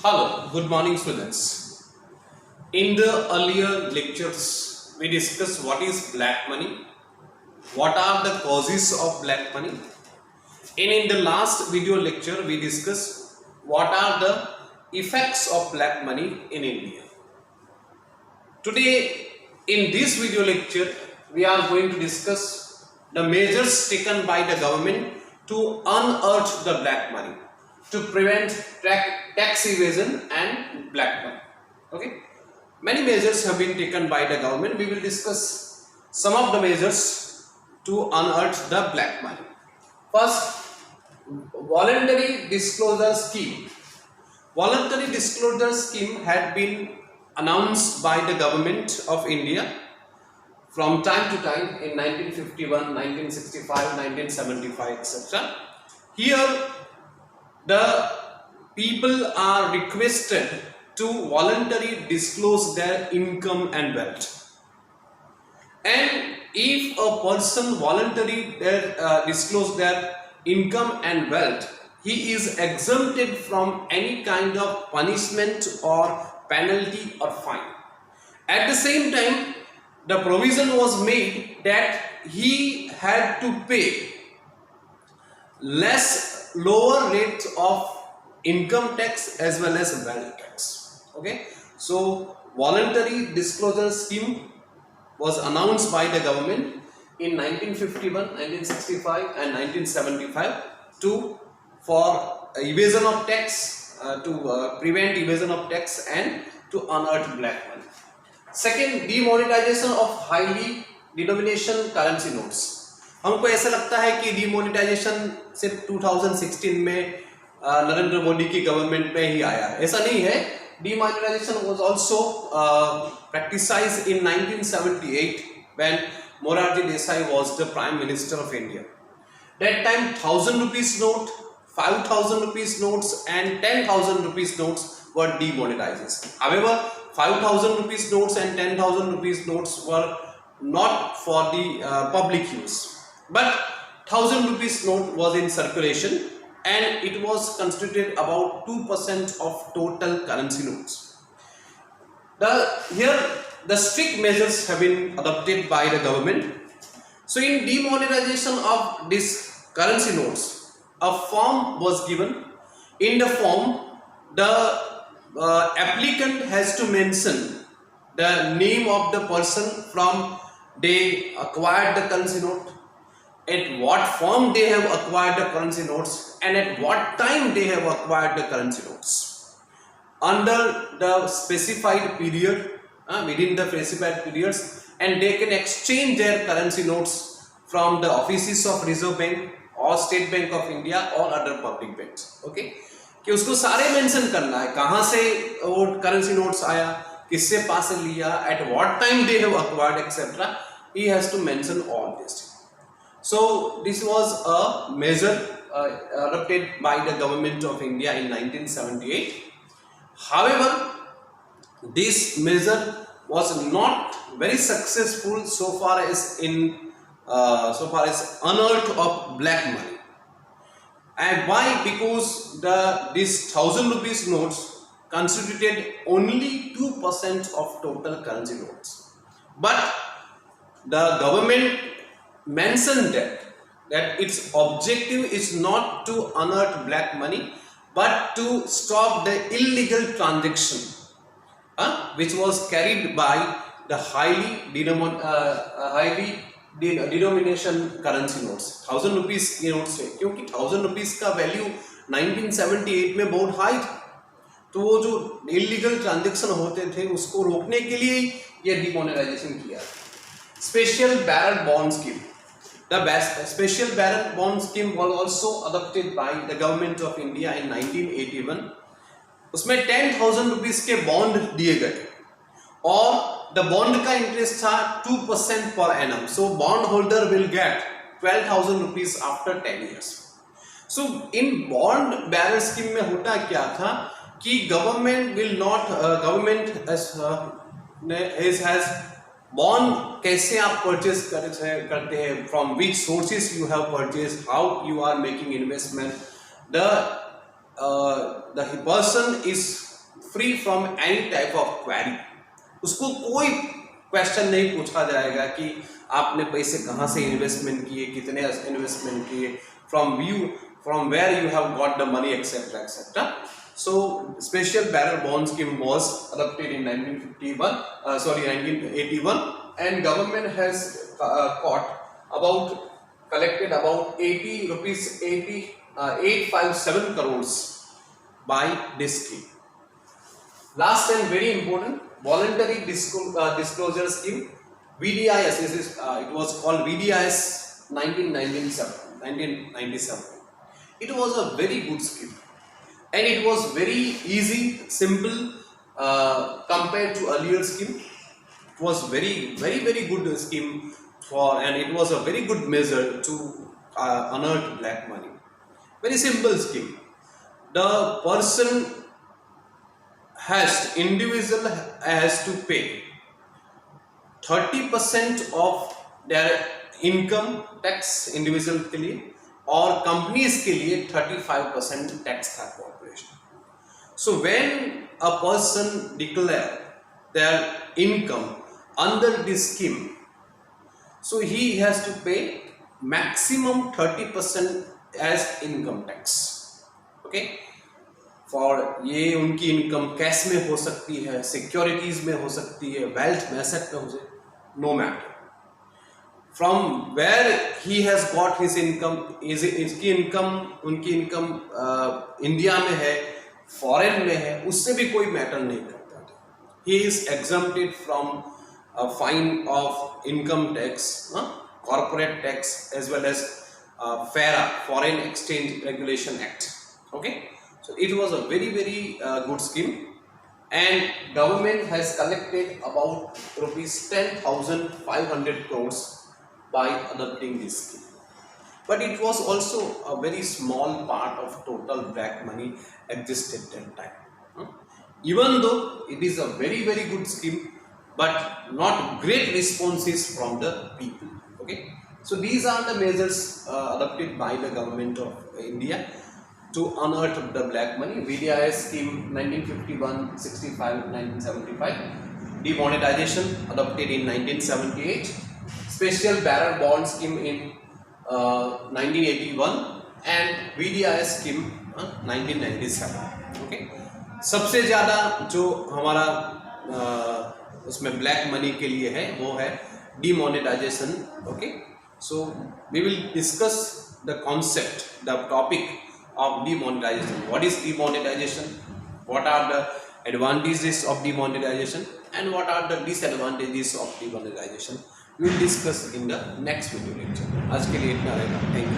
Hello, good morning students. In the earlier lectures, we discussed what is black money, what are the causes of black money, and in the last video lecture, we discussed what are the effects of black money in India. Today, in this video lecture, we are going to discuss the measures taken by the government to unearth the black money, to prevent tax evasion and black money. Okay, many measures have been taken by the government. We will discuss some of the measures to unearth the black money. First, voluntary disclosure scheme. Voluntary disclosure scheme had been announced by the government of India from time to time in 1951, 1965, 1975, etc. Here, the people are requested to voluntarily disclose their income and wealth. And if a person voluntarily disclose their income and wealth, he is exempted from any kind of punishment or penalty or fine. At the same time, the provision was made that he had to pay lower rate of income tax as well as wealth tax. Okay, so voluntary disclosure scheme was announced by the government in 1951, 1965 and 1975 for evasion of tax, to prevent evasion of tax and to unearth black money. Second, demonetization of highly denomination currency notes. हमको ऐसा लगता है कि demonetisation सिर्फ 2016 में नरेंद्र मोदी की government में ही आया, ऐसा नहीं है. Demonetization was also practiced in 1978 when Morarji Desai was the Prime Minister of India. That time 1000 rupees note, 5000 rupees notes and 10,000 rupees notes were demonetized. However, 5000 rupees notes and 10,000 rupees notes were not for the public use, but 1000 rupees note was in circulation and it was constituted about 2% of total currency notes. Here the strict measures have been adopted by the government. So in demonetization of these currency notes, a form was given. In the form, the applicant has to mention the name of the person from they acquired the currency note, at what form they have acquired the currency notes, and at what time they have acquired the currency notes, under the specified period, within the specified periods, and they can exchange their currency notes from the offices of Reserve Bank or State Bank of India or other public banks. Okay, कि उसको सारे mention करना है, कहाँ से वो currency notes आया, किससे पास लिया, at what time they have acquired, etc. He has to mention all this. So this was a measure adopted by the government of India in 1978. However, this measure was not very successful so far as unearth of black money. And why? Because these 1000 rupees notes constituted only 2% of total currency notes. But the government mentioned that its objective is not to unearth black money, but to stop the illegal transaction, which was carried by the highly denomination currency notes. 1000 rupees की notes है, क्योंकि 1000 rupees का value 1978 में बहुत high था, तो वो जो इलीगल ट्रांजैक्शन होते थे उसको रोकने के लिए ये डिमोनेटाइजेशन किया. Special barrel bond scheme. The special barrel bond scheme was also adopted by the government of India in 1981. उसमें 10,000 rupees के बॉन्ड दिए गए और द बॉन्ड का इंटरेस्ट था 2% per annum. So bond holder will get 12,000 rupees after 10 years. So in bond barrel scheme में होता क्या था कि government has बॉन्ड कैसे आप परचेज करते हैं, from which sources you have purchase, how you are making investment, the person is free from any type of query. उसको कोई क्वेश्चन नहीं पूछा जाएगा कि आपने पैसे कहाँ से इन्वेस्टमेंट किए, कितने इन्वेस्टमेंट किए, from where you have got the money, etc., etc. So special barrel bond scheme was adopted in 1981, and government has collected about 857 crores by this scheme. Last and very important, voluntary disclosure scheme, VDIS. It was called VDIS 1997. It was a very good scheme, and it was very easy, simple compared to earlier scheme. It was very good scheme and it was a very good measure to unearth black money. Very simple scheme. The individual has to pay 30% of their income tax individual के लिए, और companies के लिए 35% tax था corporation. So when a person declare their income under this scheme, so he has to pay maximum 30% as income tax. Okay, for ये उनकी income cash में हो सकती है, सिक्योरिटीज में हो सकती है, वेल्थ में, एसेट में हो सकती है, no matter. From where he has got his income, उनकी इनकम इंडिया में है, फॉरेन में है, उससे भी कोई मैटर नहीं करता. He is exempted from fine of income tax, corporate tax, as well as FARA, Foreign Exchange Regulation Act. Okay, so it was a very good scheme, and government has collected about rupees 10,500 crores by adopting this scheme. But it was also a very small part of total black money existed at that time. Even though it is a very good scheme, but not great responses from the people. Okay, so these are the measures adopted by the government of India to unearth the black money. VDIS scheme 1951, 65, 1975. Demonetization adopted in 1978. Special barrel bond scheme in 1981 and VDIS scheme 1997. Okay, सबसे ज़्यादा जो हमारा उसमें black money के लिए है वो है demonetization. Okay, so we will discuss the concept, the topic of demonetization. What is demonetization? What are the advantages of demonetization and what are the disadvantages of demonetization? We will discuss in the next video lecture. आज के लिए इतना रहेगा. Thank you.